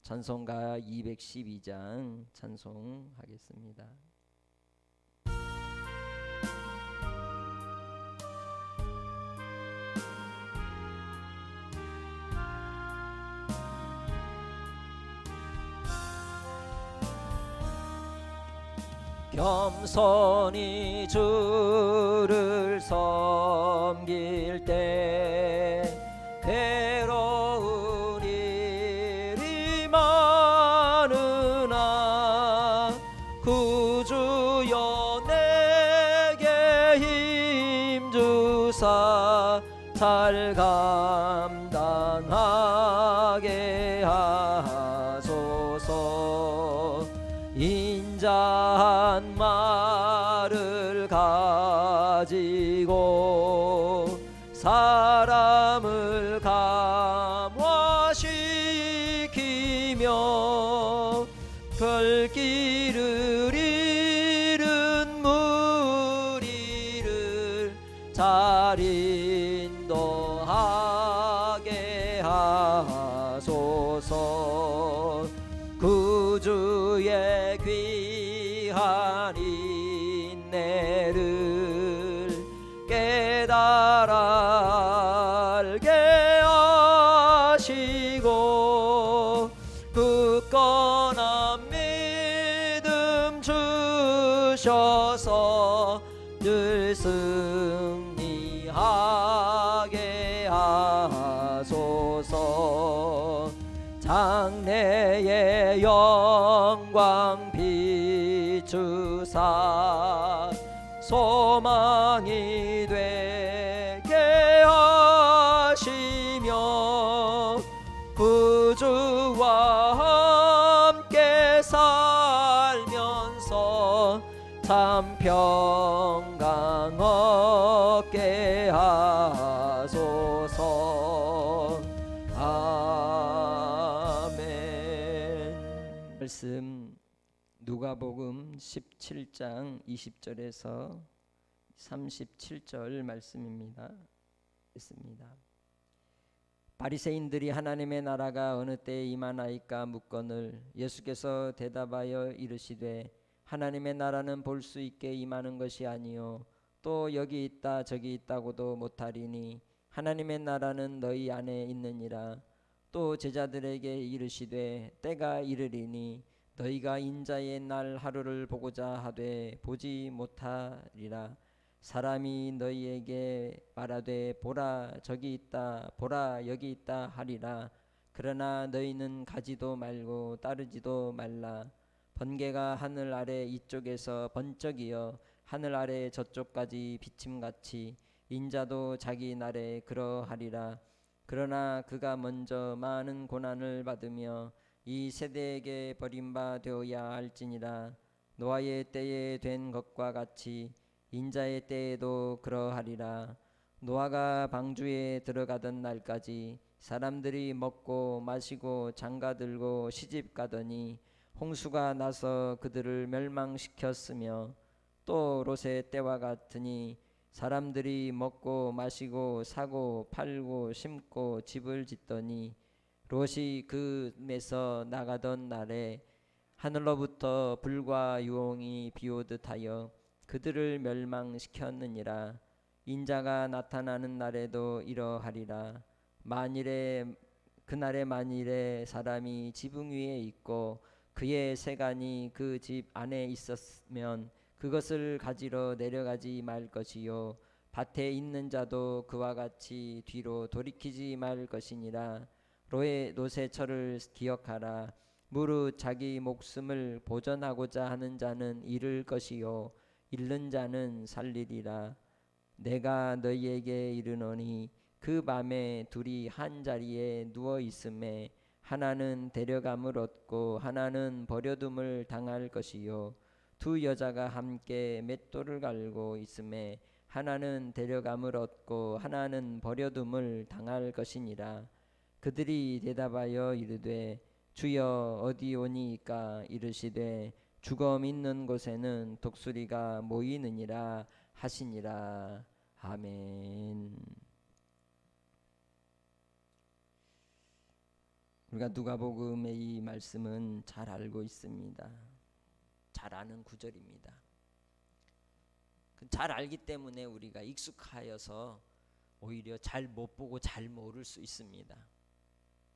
찬송가 212장 찬송하겠습니다. 겸손히 주를 섬길 때 괴로운 일이 많으나 구주여 내게 힘주사 잘 감당하게 하소서. 인자한 말을 가지고 사람을 감화시키며 별길을 잃은 무리를 잘 인도하게 하소서. 구주의 귀한 인내를 깨달아 알게 하시고 굳건한 믿음 주셔서 늘 승리하게 하소서. 장래의 영광 비추사 소망이 되게 하시며 구주와 함께 살면서 참 평강 얻게 하소서. 아멘. 말씀 누가복음 17장 20절에서 37절 말씀입니다. 있습니다. 바리새인들이 하나님의 나라가 어느 때에 임하나이까 묻거늘 예수께서 대답하여 이르시되 하나님의 나라는 볼 수 있게 임하는 것이 아니요 또 여기 있다 저기 있다고도 못하리니 하나님의 나라는 너희 안에 있느니라. 또 제자들에게 이르시되 때가 이르리니 너희가 인자의 날 하루를 보고자 하되 보지 못하리라. 사람이 너희에게 말하되 보라 저기 있다 보라 여기 있다 하리라. 그러나 너희는 가지도 말고 따르지도 말라. 번개가 하늘 아래 이쪽에서 번쩍이어 하늘 아래 저쪽까지 비침같이 인자도 자기 날에 그러하리라. 그러나 그가 먼저 많은 고난을 받으며 이 세대에게 버림바 되어야 할지니라. 노아의 때에 된 것과 같이 인자의 때에도 그러하리라. 노아가 방주에 들어가던 날까지 사람들이 먹고 마시고 장가들고 시집가더니 홍수가 나서 그들을 멸망시켰으며 또 롯의 때와 같으니 사람들이 먹고 마시고 사고 팔고 심고 집을 짓더니 롯이 그 집에서 나가던 날에 하늘로부터 불과 유홍이 비오듯 하여 그들을 멸망시켰느니라. 인자가 나타나는 날에도 이러하리라. 그날에 만일에 사람이 지붕 위에 있고 그의 세간이 그 집 안에 있었으면 그것을 가지러 내려가지 말 것이요 밭에 있는 자도 그와 같이 뒤로 돌이키지 말 것이니라. 롯의 철을 기억하라. 무릇 자기 목숨을 보전하고자 하는 자는 잃을 것이요 잃는 자는 살리리라. 내가 너희에게 이르노니 그 밤에 둘이 한 자리에 누워 있음에 하나는 데려감을 얻고 하나는 버려둠을 당할 것이요 두 여자가 함께 맷돌을 갈고 있음에 하나는 데려감을 얻고 하나는 버려둠을 당할 것이니라. 그들이 대답하여 이르되 주여 어디 오니이까. 이르시되 죽음 있는 곳에는 독수리가 모이느니라 하시니라. 아멘. 우리가 누가복음의 이 말씀은 잘 알고 있습니다. 잘 아는 구절입니다. 잘 알기 때문에 우리가 익숙하여서 오히려 잘 못 보고 잘 모를 수 있습니다.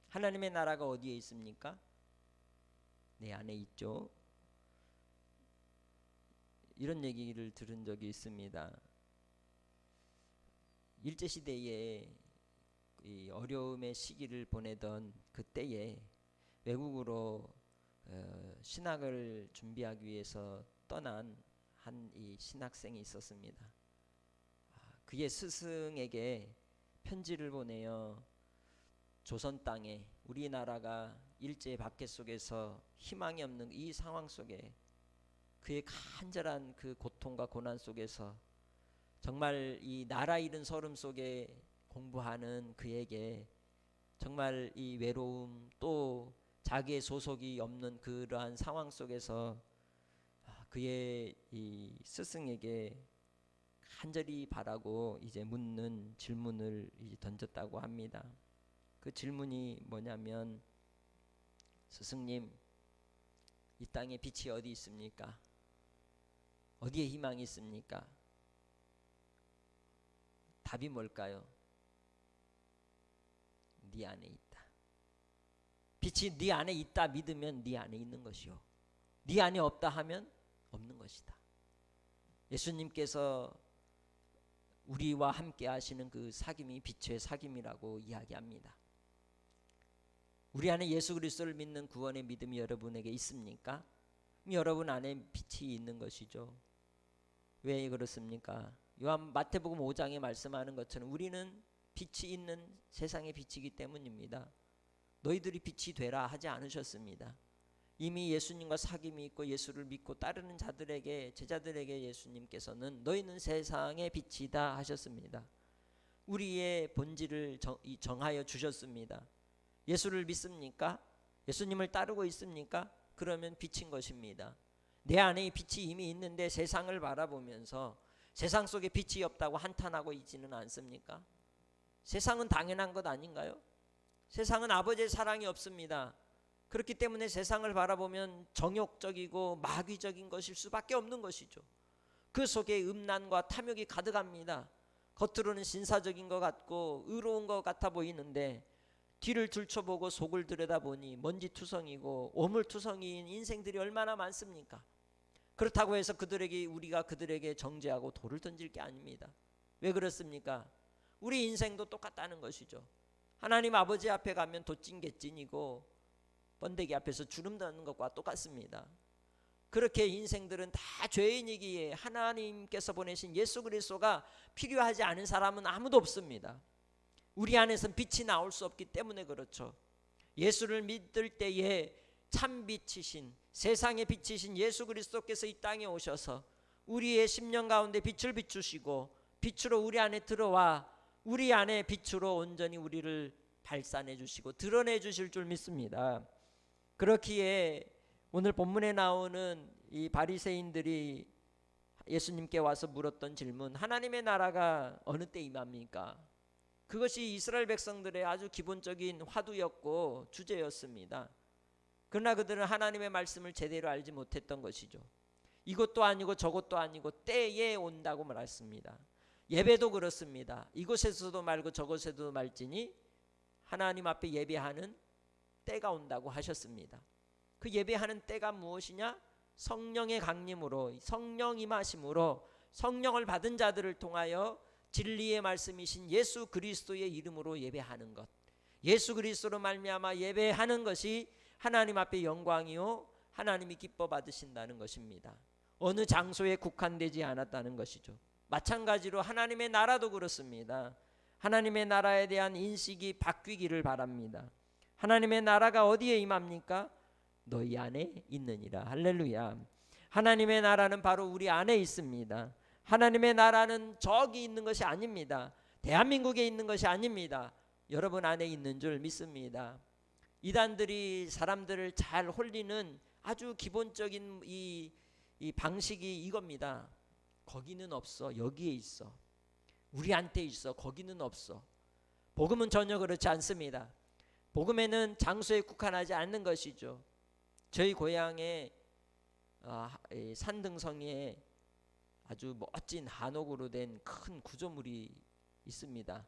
하나님의 나라가 어디에 있습니까? 내 안에 있죠. 이런 얘기를 들은 적이 있습니다. 일제시대에 이 어려움의 시기를 보내던 그때에 외국으로 신학을 준비하기 위해서 떠난 한 이 신학생이 있었습니다. 그의 스승에게 편지를 보내어 조선 땅에 우리나라가 일제 박해 속에서 희망이 없는 이 상황 속에 그의 간절한 그 고통과 고난 속에서 정말 이 나라 잃은 서름 속에 공부하는 그에게 정말 이 외로움 또 자기의 소속이 없는 그러한 상황 속에서 그의 이 스승에게 간절히 바라고 이제 묻는 질문을 이제 던졌다고 합니다. 그 질문이 뭐냐면, 스승님, 이 땅에 빛이 어디 있습니까? 어디에 희망이 있습니까? 답이 뭘까요? 네 안에 있다. 빛이 네 안에 있다 믿으면 네 안에 있는 것이요, 네 안에 없다 하면 없는 것이다. 예수님께서 우리와 함께 하시는 그 사귐이 빛의 사귐이라고 이야기합니다. 우리 안에 예수 그리스도를 믿는 구원의 믿음이 여러분에게 있습니까? 여러분 안에 빛이 있는 것이죠. 왜 그렇습니까? 마태복음 5장에 말씀하는 것처럼 우리는 빛이 있는 세상의 빛이기 때문입니다. 너희들이 빛이 되라 하지 않으셨습니다. 이미 예수님과 사귐이 있고 예수를 믿고 따르는 자들에게, 제자들에게 예수님께서는 너희는 세상의 빛이다 하셨습니다. 우리의 본질을 정하여 주셨습니다. 예수를 믿습니까? 예수님을 따르고 있습니까? 그러면 빛인 것입니다. 내 안에 이 빛이 이미 있는데 세상을 바라보면서 세상 속에 빛이 없다고 한탄하고 있지는 않습니까? 세상은 당연한 것 아닌가요? 세상은 아버지의 사랑이 없습니다. 그렇기 때문에 세상을 바라보면 정욕적이고 마귀적인 것일 수밖에 없는 것이죠. 그 속에 음란과 탐욕이 가득합니다. 겉으로는 신사적인 것 같고 의로운 것 같아 보이는데 뒤를 들춰보고 속을 들여다보니 먼지투성이고 오물투성이인 인생들이 얼마나 많습니까? 그렇다고 해서 우리가 그들에게 정죄하고 돌을 던질 게 아닙니다. 왜 그렇습니까? 우리 인생도 똑같다는 것이죠. 하나님 아버지 앞에 가면 도찐개찐이고 번데기 앞에서 주름 닿는 것과 똑같습니다. 그렇게 인생들은 다 죄인이기에 하나님께서 보내신 예수 그리스도가 필요하지 않은 사람은 아무도 없습니다. 우리 안에서는 빛이 나올 수 없기 때문에 그렇죠. 예수를 믿을 때에 참 빛이신, 세상의 빛이신 예수 그리스도께서 이 땅에 오셔서 우리의 심령 가운데 빛을 비추시고 빛으로 우리 안에 들어와 우리 안에 빛으로 온전히 우리를 발산해 주시고 드러내 주실 줄 믿습니다. 그렇기에 오늘 본문에 나오는 이 바리새인들이 예수님께 와서 물었던 질문, 하나님의 나라가 어느 때 임합니까? 그것이 이스라엘 백성들의 아주 기본적인 화두였고 주제였습니다. 그러나 그들은 하나님의 말씀을 제대로 알지 못했던 것이죠. 이것도 아니고 저것도 아니고 때에 온다고 말했습니다. 예배도 그렇습니다. 이곳에서도 말고 저곳에도 말지니 하나님 앞에 예배하는 때가 온다고 하셨습니다. 그 예배하는 때가 무엇이냐? 성령의 강림으로, 성령 임하심으로 성령을 받은 자들을 통하여 진리의 말씀이신 예수 그리스도의 이름으로 예배하는 것, 예수 그리스도로 말미암아 예배하는 것이 하나님 앞에 영광이요 하나님이 기뻐 받으신다는 것입니다. 어느 장소에 국한되지 않았다는 것이죠. 마찬가지로 하나님의 나라도 그렇습니다. 하나님의 나라에 대한 인식이 바뀌기를 바랍니다. 하나님의 나라가 어디에 임합니까? 너희 안에 있느니라. 할렐루야. 하나님의 나라는 바로 우리 안에 있습니다. 하나님의 나라는 저기 있는 것이 아닙니다. 대한민국에 있는 것이 아닙니다. 여러분 안에 있는 줄 믿습니다. 이단들이 사람들을 잘 홀리는 아주 기본적인 이 방식이 이겁니다. 거기는 없어, 여기에 있어. 우리한테 있어, 거기는 없어. 복음은 전혀 그렇지 않습니다. 복음에는 장소에 국한하지 않는 것이죠. 저희 고향에 산등성이에 아주 멋진 한옥으로 된 큰 구조물이 있습니다.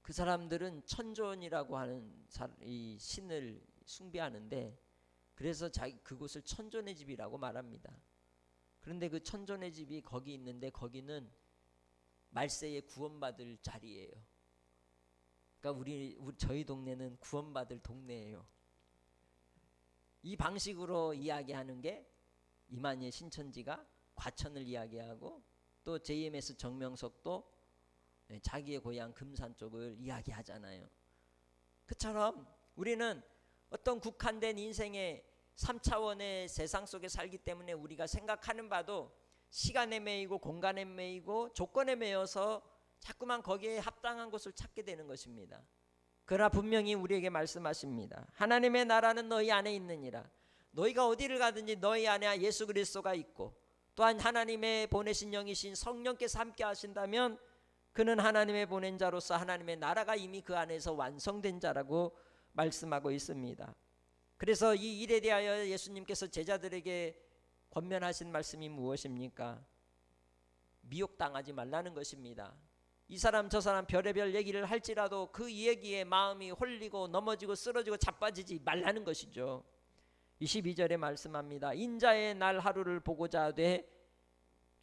그 사람들은 천존이라고 하는 이 신을 숭배하는데, 그래서 그곳을 천존의 집이라고 말합니다. 그런데 그 천존의 집이 거기 있는데 거기는 말세에 구원받을 자리예요. 그러니까 저희 동네는 구원받을 동네예요. 이 방식으로 이야기하는 게 이만희의 신천지가 과천을 이야기하고, 또 JMS 정명석도 자기의 고향 금산 쪽을 이야기하잖아요. 그처럼 우리는 어떤 국한된 인생의 3차원의 세상 속에 살기 때문에 우리가 생각하는 바도 시간에 매이고 공간에 매이고 조건에 매여서 자꾸만 거기에 합당한 곳을 찾게 되는 것입니다. 그러나 분명히 우리에게 말씀하십니다. 하나님의 나라는 너희 안에 있느니라. 너희가 어디를 가든지 너희 안에 예수 그리스도가 있고, 또한 하나님의 보내신 영이신 성령께서 함께 하신다면 그는 하나님의 보낸 자로서 하나님의 나라가 이미 그 안에서 완성된 자라고 말씀하고 있습니다. 그래서 이 일에 대하여 예수님께서 제자들에게 권면하신 말씀이 무엇입니까? 미혹당하지 말라는 것입니다. 이 사람 저 사람 별의별 얘기를 할지라도 그 얘기에 마음이 홀리고 넘어지고 쓰러지고 자빠지지 말라는 것이죠. 22절에 말씀합니다. 인자의 날 하루를 보고자 하되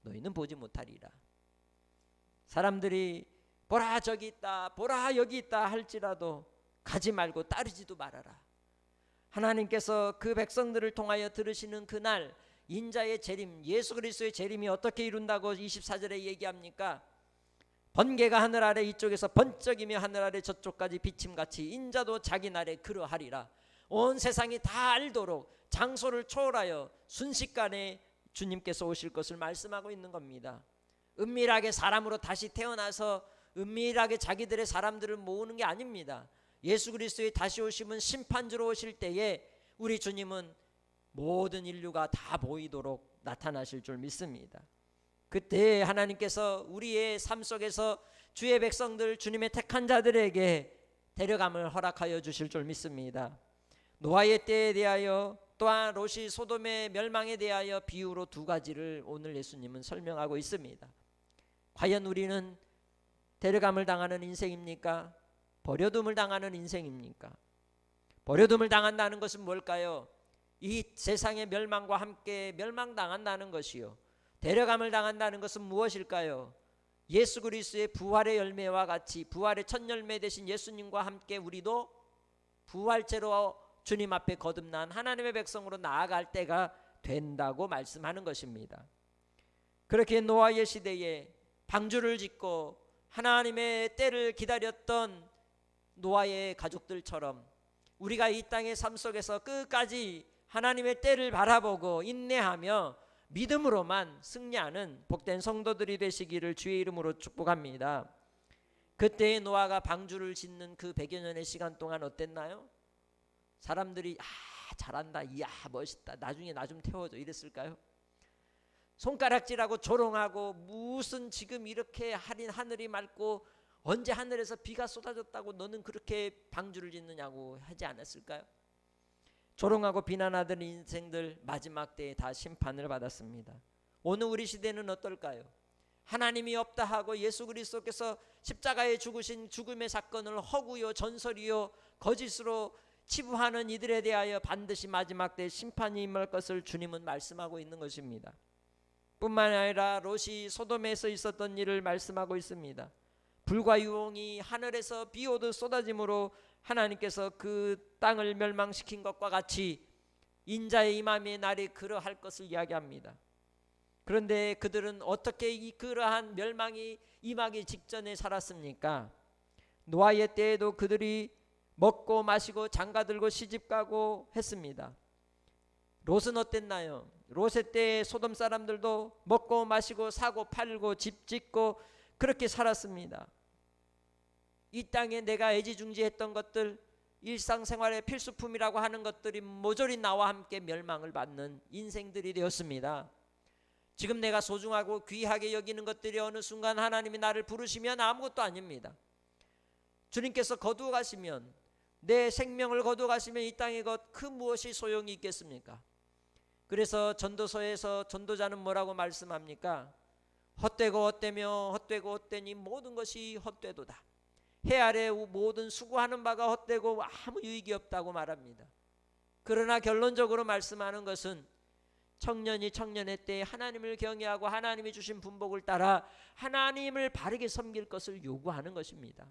너희는 보지 못하리라. 사람들이 보라 저기 있다, 보라 여기 있다 할지라도 가지 말고 따르지도 말아라. 하나님께서 그 백성들을 통하여 들으시는 그날 인자의 재림, 예수 그리스도의 재림이 어떻게 이룬다고 24절에 얘기합니까? 번개가 하늘 아래 이쪽에서 번쩍이며 하늘 아래 저쪽까지 비침같이 인자도 자기 날에 그러하리라. 온 세상이 다 알도록 장소를 초월하여 순식간에 주님께서 오실 것을 말씀하고 있는 겁니다. 은밀하게 사람으로 다시 태어나서 은밀하게 자기들의 사람들을 모으는 게 아닙니다. 예수 그리스도의 다시 오심은 심판주로 오실 때에 우리 주님은 모든 인류가 다 보이도록 나타나실 줄 믿습니다. 그때 하나님께서 우리의 삶 속에서 주의 백성들, 주님의 택한 자들에게 데려감을 허락하여 주실 줄 믿습니다. 노아의 때에 대하여, 또한 롯이 소돔의 멸망에 대하여 비유로 두 가지를 오늘 예수님은 설명하고 있습니다. 과연 우리는 데려감을 당하는 인생입니까? 버려둠을 당하는 인생입니까? 버려둠을 당한다는 것은 뭘까요? 이 세상의 멸망과 함께 멸망당한다는 것이요. 데려감을 당한다는 것은 무엇일까요? 예수 그리스도의 부활의 열매와 같이 부활의 첫 열매 되신 예수님과 함께 우리도 부활체로 주님 앞에 거듭난 하나님의 백성으로 나아갈 때가 된다고 말씀하는 것입니다. 그렇게 노아의 시대에 방주를 짓고 하나님의 때를 기다렸던 노아의 가족들처럼 우리가 이 땅의 삶 속에서 끝까지 하나님의 때를 바라보고 인내하며 믿음으로만 승리하는 복된 성도들이 되시기를 주의 이름으로 축복합니다. 그때의 노아가 방주를 짓는 그 100여 년의 시간 동안 어땠나요? 사람들이 잘한다, 이야 멋있다, 나중에 나 좀 태워줘 이랬을까요? 손가락질하고 조롱하고 무슨 지금 이렇게 하늘이 맑고 언제 하늘에서 비가 쏟아졌다고 너는 그렇게 방주를 짓느냐고 하지 않았을까요? 조롱하고 비난하던 인생들 마지막 때에 다 심판을 받았습니다. 오늘 우리 시대는 어떨까요? 하나님이 없다 하고 예수 그리스도께서 십자가에 죽으신 죽음의 사건을 허구요 전설이요 거짓으로 치부하는 이들에 대하여 반드시 마지막 때 심판이 임할 것을 주님은 말씀하고 있는 것입니다. 뿐만 아니라 롯이 소돔에서 있었던 일을 말씀하고 있습니다. 불과 유홍이 하늘에서 비 오듯 쏟아짐으로 하나님께서 그 땅을 멸망시킨 것과 같이 인자의 임함의 날이 그러할 것을 이야기합니다. 그런데 그들은 어떻게 그러한 멸망이 임하기 직전에 살았습니까? 노아의 때에도 그들이 먹고 마시고 장가들고 시집가고 했습니다. 롯은 어땠나요? 롯의 때에 소돔 사람들도 먹고 마시고 사고 팔고 집 짓고 그렇게 살았습니다. 이 땅에 내가 애지중지했던 것들, 일상생활의 필수품이라고 하는 것들이 모조리 나와 함께 멸망을 받는 인생들이 되었습니다. 지금 내가 소중하고 귀하게 여기는 것들이 어느 순간 하나님이 나를 부르시면 아무것도 아닙니다. 주님께서 거두어 가시면, 내 생명을 거두어 가시면 이 땅의 것 그 무엇이 소용이 있겠습니까? 그래서 전도서에서 전도자는 뭐라고 말씀합니까? 헛되고 헛되며 헛되고 헛되니 모든 것이 헛되도다. 해 아래 모든 수고하는 바가 헛되고 아무 유익이 없다고 말합니다. 그러나 결론적으로 말씀하는 것은 청년이 청년의 때에 하나님을 경외하고 하나님이 주신 분복을 따라 하나님을 바르게 섬길 것을 요구하는 것입니다.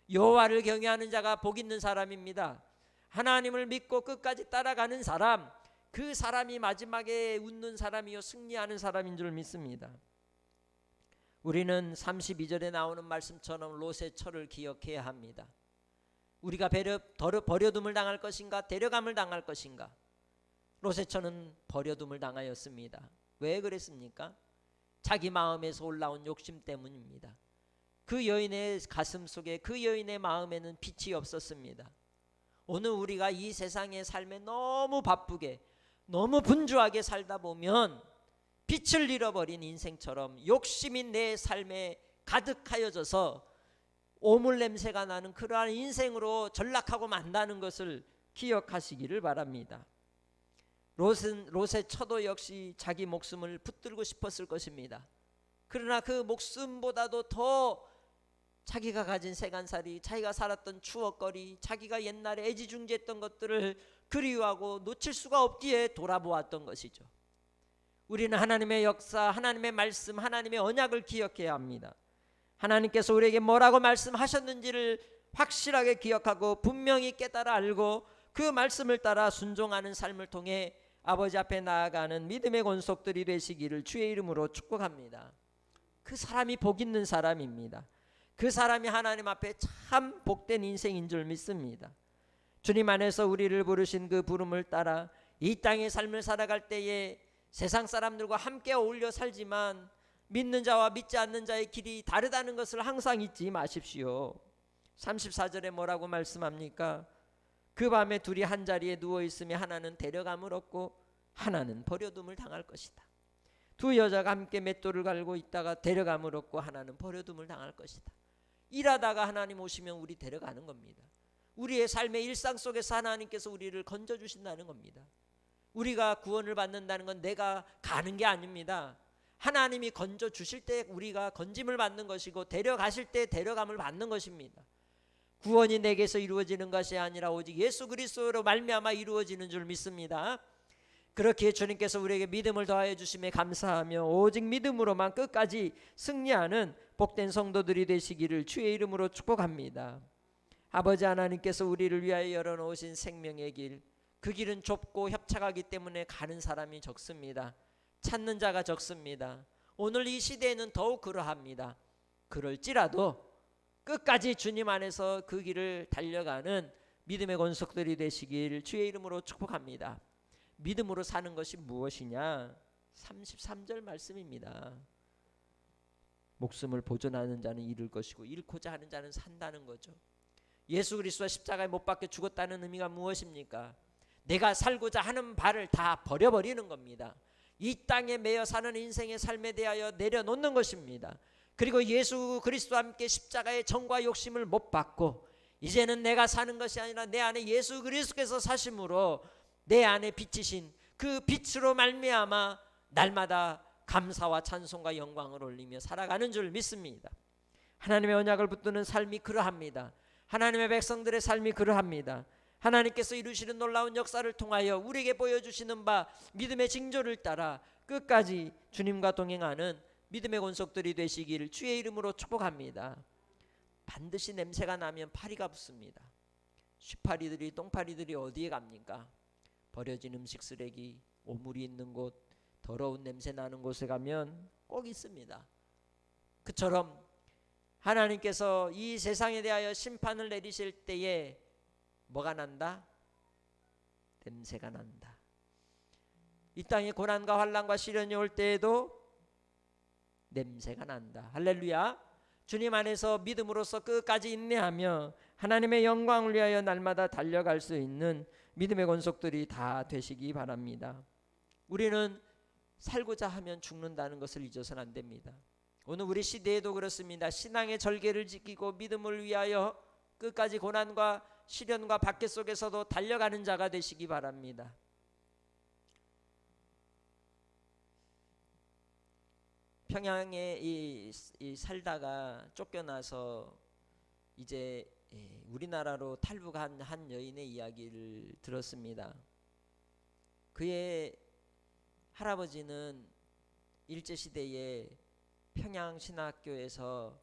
여호와를 경외하는 자가 복 있는 사람입니다. 하나님을 믿고 끝까지 따라가는 사람, 그 사람이 마지막에 웃는 사람이요 승리하는 사람인 줄 믿습니다. 우리는 32절에 나오는 말씀처럼 롯의 처를 기억해야 합니다. 우리가 버려둠을 당할 것인가 데려감을 당할 것인가? 롯의 처는 버려둠을 당하였습니다. 왜 그랬습니까? 자기 마음에서 올라온 욕심 때문입니다. 그 여인의 가슴 속에, 그 여인의 마음에는 빛이 없었습니다. 오늘 우리가 이 세상의 삶에 너무 바쁘게 너무 분주하게 살다 보면 빛을 잃어버린 인생처럼 욕심이 내 삶에 가득하여져서 오물 냄새가 나는 그러한 인생으로 전락하고 만다는 것을 기억하시기를 바랍니다. 롯의 처도 역시 자기 목숨을 붙들고 싶었을 것입니다. 그러나 그 목숨보다도 더 자기가 가진 세간살이, 자기가 살았던 추억거리, 자기가 옛날에 애지중지했던 것들을 그리워하고 놓칠 수가 없기에 돌아보았던 것이죠. 우리는 하나님의 역사, 하나님의 말씀, 하나님의 언약을 기억해야 합니다. 하나님께서 우리에게 뭐라고 말씀하셨는지를 확실하게 기억하고 분명히 깨달아 알고 그 말씀을 따라 순종하는 삶을 통해 아버지 앞에 나아가는 믿음의 권속들이 되시기를 주의 이름으로 축복합니다. 그 사람이 복 있는 사람입니다. 그 사람이 하나님 앞에 참 복된 인생인 줄 믿습니다. 주님 안에서 우리를 부르신 그 부름을 따라 이 땅의 삶을 살아갈 때에 세상 사람들과 함께 어울려 살지만 믿는 자와 믿지 않는 자의 길이 다르다는 것을 항상 잊지 마십시오. 34절에 뭐라고 말씀합니까? 그 밤에 둘이 한 자리에 누워 있으며 하나는 데려감을 얻고 하나는 버려둠을 당할 것이다. 두 여자가 함께 맷돌을 갈고 있다가 데려감을 얻고 하나는 버려둠을 당할 것이다. 일하다가 하나님 오시면 우리 데려가는 겁니다. 우리의 삶의 일상 속에서 하나님께서 우리를 건져주신다는 겁니다. 우리가 구원을 받는다는 건 내가 가는 게 아닙니다. 하나님이 건져주실 때 우리가 건짐을 받는 것이고 데려가실 때 데려감을 받는 것입니다. 구원이 내게서 이루어지는 것이 아니라 오직 예수 그리스도로 말미암아 이루어지는 줄 믿습니다. 그렇게 주님께서 우리에게 믿음을 더하여 주심에 감사하며 오직 믿음으로만 끝까지 승리하는 복된 성도들이 되시기를 주의 이름으로 축복합니다. 아버지 하나님께서 우리를 위하여 열어놓으신 생명의 길, 그 길은 좁고 협착하기 때문에 가는 사람이 적습니다. 찾는 자가 적습니다. 오늘 이 시대에는 더욱 그러합니다. 그럴지라도 끝까지 주님 안에서 그 길을 달려가는 믿음의 권속들이 되시길 주의 이름으로 축복합니다. 믿음으로 사는 것이 무엇이냐? 33절 말씀입니다. 목숨을 보존하는 자는 잃을 것이고 잃고자 하는 자는 산다는 거죠. 예수 그리스도가 십자가에 못 박혀 죽었다는 의미가 무엇입니까? 내가 살고자 하는 바를 다 버려버리는 겁니다. 이 땅에 매여 사는 인생의 삶에 대하여 내려놓는 것입니다. 그리고 예수 그리스도와 함께 십자가의 정과 욕심을 못 받고 이제는 내가 사는 것이 아니라 내 안에 예수 그리스도께서 사심으로 내 안에 비치신 그 빛으로 말미암아 날마다 감사와 찬송과 영광을 올리며 살아가는 줄 믿습니다. 하나님의 언약을 붙드는 삶이 그러합니다. 하나님의 백성들의 삶이 그러합니다. 하나님께서 이루시는 놀라운 역사를 통하여 우리에게 보여주시는 바 믿음의 징조를 따라 끝까지 주님과 동행하는 믿음의 권속들이 되시기를 주의 이름으로 축복합니다. 반드시 냄새가 나면 파리가 붙습니다. 쉬파리들이 똥파리들이 어디에 갑니까? 버려진 음식 쓰레기, 오물이 있는 곳, 더러운 냄새 나는 곳에 가면 꼭 있습니다. 그처럼 하나님께서 이 세상에 대하여 심판을 내리실 때에 뭐가 난다? 냄새가 난다. 이 땅에 고난과 환난과 시련이 올 때에도 냄새가 난다. 할렐루야. 주님 안에서 믿음으로써 끝까지 인내하며 하나님의 영광을 위하여 날마다 달려갈 수 있는 믿음의 권속들이 다 되시기 바랍니다. 우리는 살고자 하면 죽는다는 것을 잊어서는 안 됩니다. 오늘 우리 시대에도 그렇습니다. 신앙의 절개를 지키고 믿음을 위하여 끝까지 고난과 시련과 박해 속에서도 달려가는 자가 되시기 바랍니다. 평양에 살다가 쫓겨나서 이제 우리나라로 탈북한 한 여인의 이야기를 들었습니다. 그의 할아버지는 일제시대에 평양신학교에서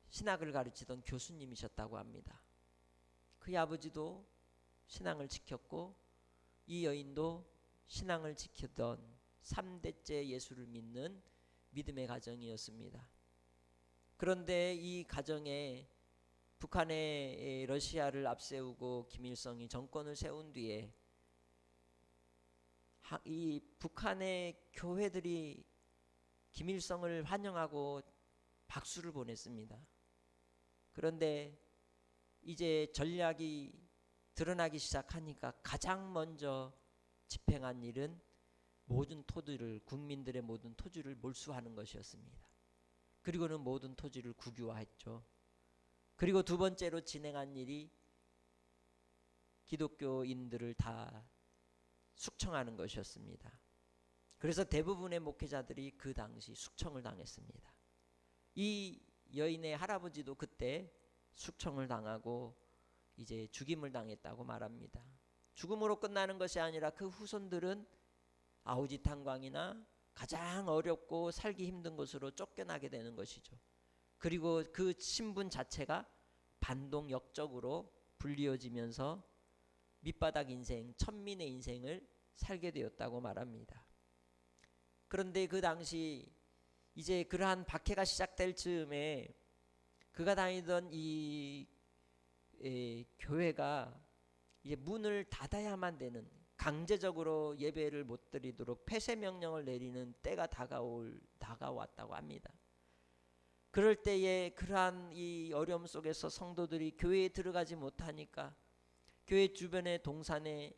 신학을 가르치던 교수님이셨다고 합니다. 그의 아버지도 신앙을 지켰고 이 여인도 신앙을 지키던 3대째 예수를 믿는 믿음의 가정이었습니다. 그런데 이 가정에 북한의 러시아를 앞세우고 김일성이 정권을 세운 뒤에 이 북한의 교회들이 김일성을 환영하고 박수를 보냈습니다. 그런데 이제 전략이 드러나기 시작하니까 가장 먼저 집행한 일은 모든 토지를, 국민들의 모든 토지를 몰수하는 것이었습니다. 그리고는 모든 토지를 국유화했죠. 그리고 두 번째로 진행한 일이 기독교인들을 다 숙청하는 것이었습니다. 그래서 대부분의 목회자들이 그 당시 숙청을 당했습니다. 이 여인의 할아버지도 그때 숙청을 당하고 이제 죽임을 당했다고 말합니다. 죽음으로 끝나는 것이 아니라 그 후손들은 아우지탄광이나 가장 어렵고 살기 힘든 곳으로 쫓겨나게 되는 것이죠. 그리고 그 신분 자체가 반동 역적으로 불리어지면서 밑바닥 인생, 천민의 인생을 살게 되었다고 말합니다. 그런데 그 당시 이제 그러한 박해가 시작될 즈음에 그가 다니던 이 교회가 이제 문을 닫아야만 되는, 강제적으로 예배를 못 드리도록 폐쇄 명령을 내리는 때가 다가왔다고 합니다. 그럴 때에 그러한 이 어려움 속에서 성도들이 교회에 들어가지 못하니까 교회 주변의 동산에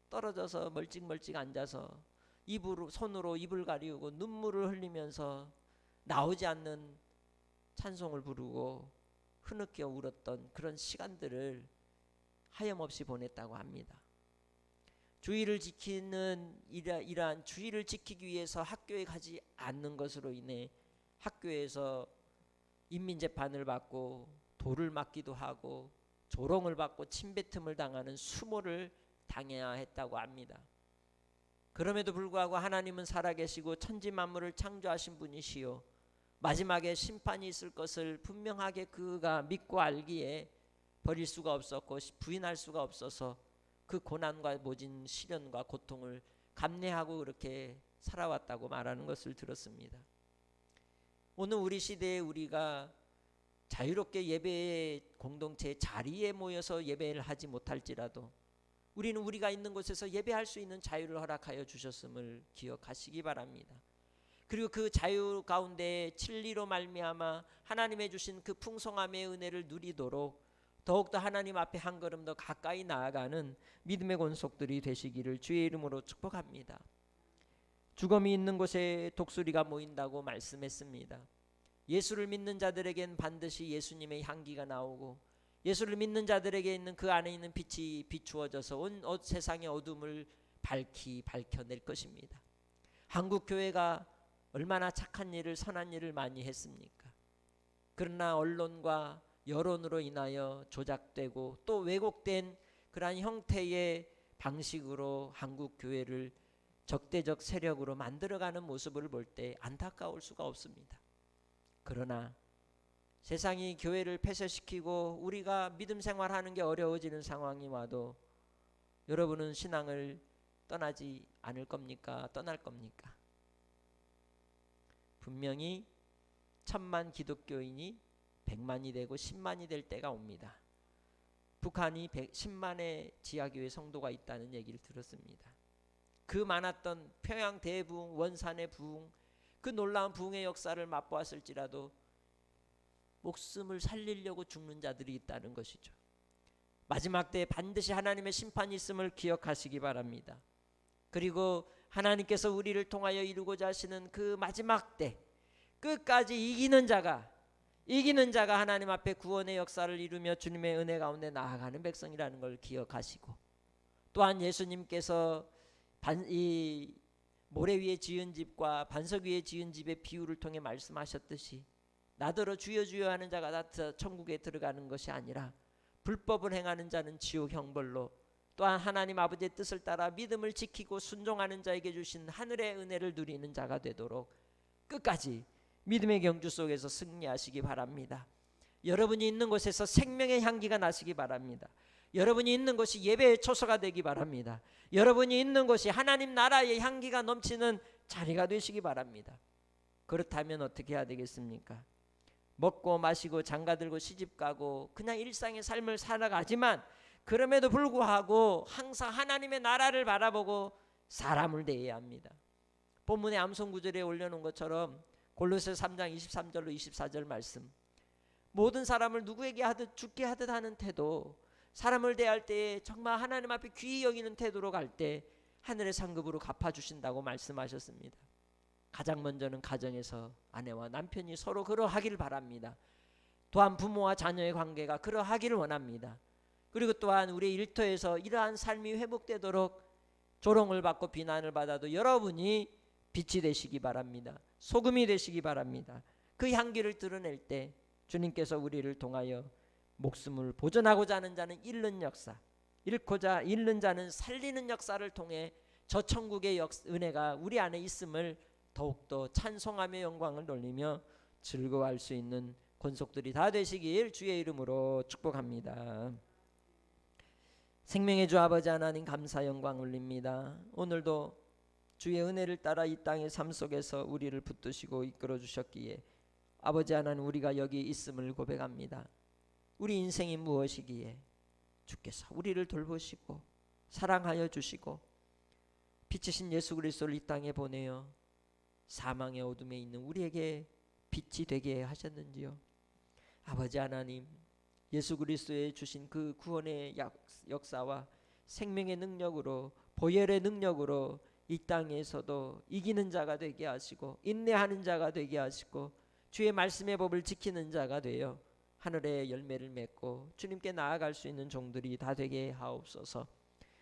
떨어져서 멀찍멀찍 앉아서 손으로 입을 가리우고 눈물을 흘리면서 나오지 않는 찬송을 부르고 흐느껴 울었던 그런 시간들을 하염없이 보냈다고 합니다. 주의를 지키는 이러한 주의를 지키기 위해서 학교에 가지 않는 것으로 인해 학교에서 인민재판을 받고 돌을 맞기도 하고 조롱을 받고 침뱉음을 당하는 수모를 당해야 했다고 합니다. 그럼에도 불구하고 하나님은 살아계시고 천지만물을 창조하신 분이시요 마지막에 심판이 있을 것을 분명하게 그가 믿고 알기에 버릴 수가 없었고 부인할 수가 없어서 그 고난과 모진 시련과 고통을 감내하고 그렇게 살아왔다고 말하는 것을 들었습니다. 오늘 우리 시대에 우리가 자유롭게 예배의 공동체 자리에 모여서 예배를 하지 못할지라도 우리는 우리가 있는 곳에서 예배할 수 있는 자유를 허락하여 주셨음을 기억하시기 바랍니다. 그리고 그 자유 가운데 진리로 말미암아 하나님의 주신 그 풍성함의 은혜를 누리도록 더욱더 하나님 앞에 한 걸음 더 가까이 나아가는 믿음의 권속들이 되시기를 주의 이름으로 축복합니다. 죽음이 있는 곳에 독수리가 모인다고 말씀했습니다. 예수를 믿는 자들에겐 반드시 예수님의 향기가 나오고 예수를 믿는 자들에게 있는 그 안에 있는 빛이 비추어져서 온 세상의 어둠을 밝혀낼 것입니다. 한국 교회가 얼마나 착한 일을, 선한 일을 많이 했습니까? 그러나 언론과 여론으로 인하여 조작되고 또 왜곡된 그러한 형태의 방식으로 한국 교회를 적대적 세력으로 만들어가는 모습을 볼 때 안타까울 수가 없습니다. 그러나 세상이 교회를 폐쇄시키고 우리가 믿음 생활하는 게 어려워지는 상황이 와도 여러분은 신앙을 떠나지 않을 겁니까? 떠날 겁니까? 분명히 1000만 기독교인이 100만이 되고 10만이 될 때가 옵니다. 북한이 10만의 지하교회 성도가 있다는 얘기를 들었습니다. 그 많았던 평양 대부흥, 원산의 부흥, 그 놀라운 부흥의 역사를 맛보았을지라도 목숨을 살리려고 죽는 자들이 있다는 것이죠. 마지막 때에 반드시 하나님의 심판이 있음을 기억하시기 바랍니다. 그리고 하나님께서 우리를 통하여 이루고자 하시는 그 마지막 때 끝까지 이기는 자가 이기는 자가 하나님 앞에 구원의 역사를 이루며 주님의 은혜 가운데 나아가는 백성이라는 걸 기억하시고, 또한 예수님께서 이 모래 위에 지은 집과 반석 위에 지은 집의 비유를 통해 말씀하셨듯이 나더러 주여 주여 하는 자가 다 천국에 들어가는 것이 아니라 불법을 행하는 자는 지옥 형벌로, 또한 하나님 아버지의 뜻을 따라 믿음을 지키고 순종하는 자에게 주신 하늘의 은혜를 누리는 자가 되도록 끝까지 믿음의 경주 속에서 승리하시기 바랍니다. 여러분이 있는 곳에서 생명의 향기가 나시기 바랍니다. 여러분이 있는 곳이 예배의 초소가 되기 바랍니다. 여러분이 있는 곳이 하나님 나라의 향기가 넘치는 자리가 되시기 바랍니다. 그렇다면 어떻게 해야 되겠습니까? 먹고 마시고 장가들고 시집가고 그냥 일상의 삶을 살아가지만 그럼에도 불구하고 항상 하나님의 나라를 바라보고 사람을 대해야 합니다. 본문의 암송 구절에 올려놓은 것처럼 골로새 3장 23절로 24절 말씀, 모든 사람을 누구에게 하듯 죽게 하듯 하는 태도, 사람을 대할 때에 정말 하나님 앞에 귀히 여기는 태도로 갈 때 하늘의 상급으로 갚아주신다고 말씀하셨습니다. 가장 먼저는 가정에서 아내와 남편이 서로 그러하기를 바랍니다. 또한 부모와 자녀의 관계가 그러하기를 원합니다. 그리고 또한 우리 일터에서 이러한 삶이 회복되도록 조롱을 받고 비난을 받아도 여러분이 빛이 되시기 바랍니다. 소금이 되시기 바랍니다. 그 향기를 드러낼 때 주님께서 우리를 통하여 목숨을 보존하고자 하는 자는 잃는 역사, 잃고자 잃는 자는 살리는 역사를 통해 저 천국의 은혜가 우리 안에 있음을 더욱더 찬송하며 영광을 돌리며 즐거워할 수 있는 권속들이 다 되시길 주의 이름으로 축복합니다. 생명의 주 아버지 하나님, 감사 영광 올립니다. 오늘도 주의 은혜를 따라 이 땅의 삶 속에서 우리를 붙드시고 이끌어 주셨기에 아버지 하나님, 우리가 여기 있음을 고백합니다. 우리 인생이 무엇이기에 주께서 우리를 돌보시고 사랑하여 주시고 빛이신 예수 그리스도를 이 땅에 보내어 사망의 어둠에 있는 우리에게 빛이 되게 하셨는지요. 아버지 하나님, 예수 그리스도의 주신 그 구원의 역사와 생명의 능력으로, 보혈의 능력으로 이 땅에서도 이기는 자가 되게 하시고 인내하는 자가 되게 하시고 주의 말씀의 법을 지키는 자가 되어 하늘의 열매를 맺고 주님께 나아갈 수 있는 종들이 다 되게 하옵소서.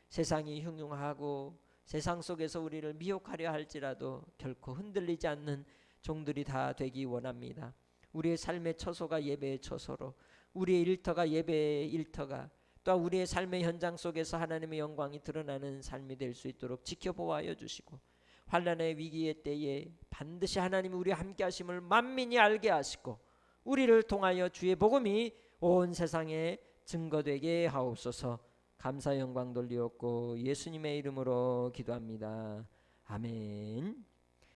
세상이 흉흉하고 세상 속에서 우리를 미혹하려 할지라도 결코 흔들리지 않는 종들이 다 되기 원합니다. 우리의 삶의 처소가 예배의 처소로, 우리의 일터가 예배의 일터가, 또 우리의 삶의 현장 속에서 하나님의 영광이 드러나는 삶이 될 수 있도록 지켜보아여 주시고, 환난의 위기의 때에 반드시 하나님이 우리와 함께 하심을 만민이 알게 하시고 우리를 통하여 주의 복음이 온 세상에 증거되게 하옵소서. 감사 영광 돌리옵고 예수님의 이름으로 기도합니다. 아멘.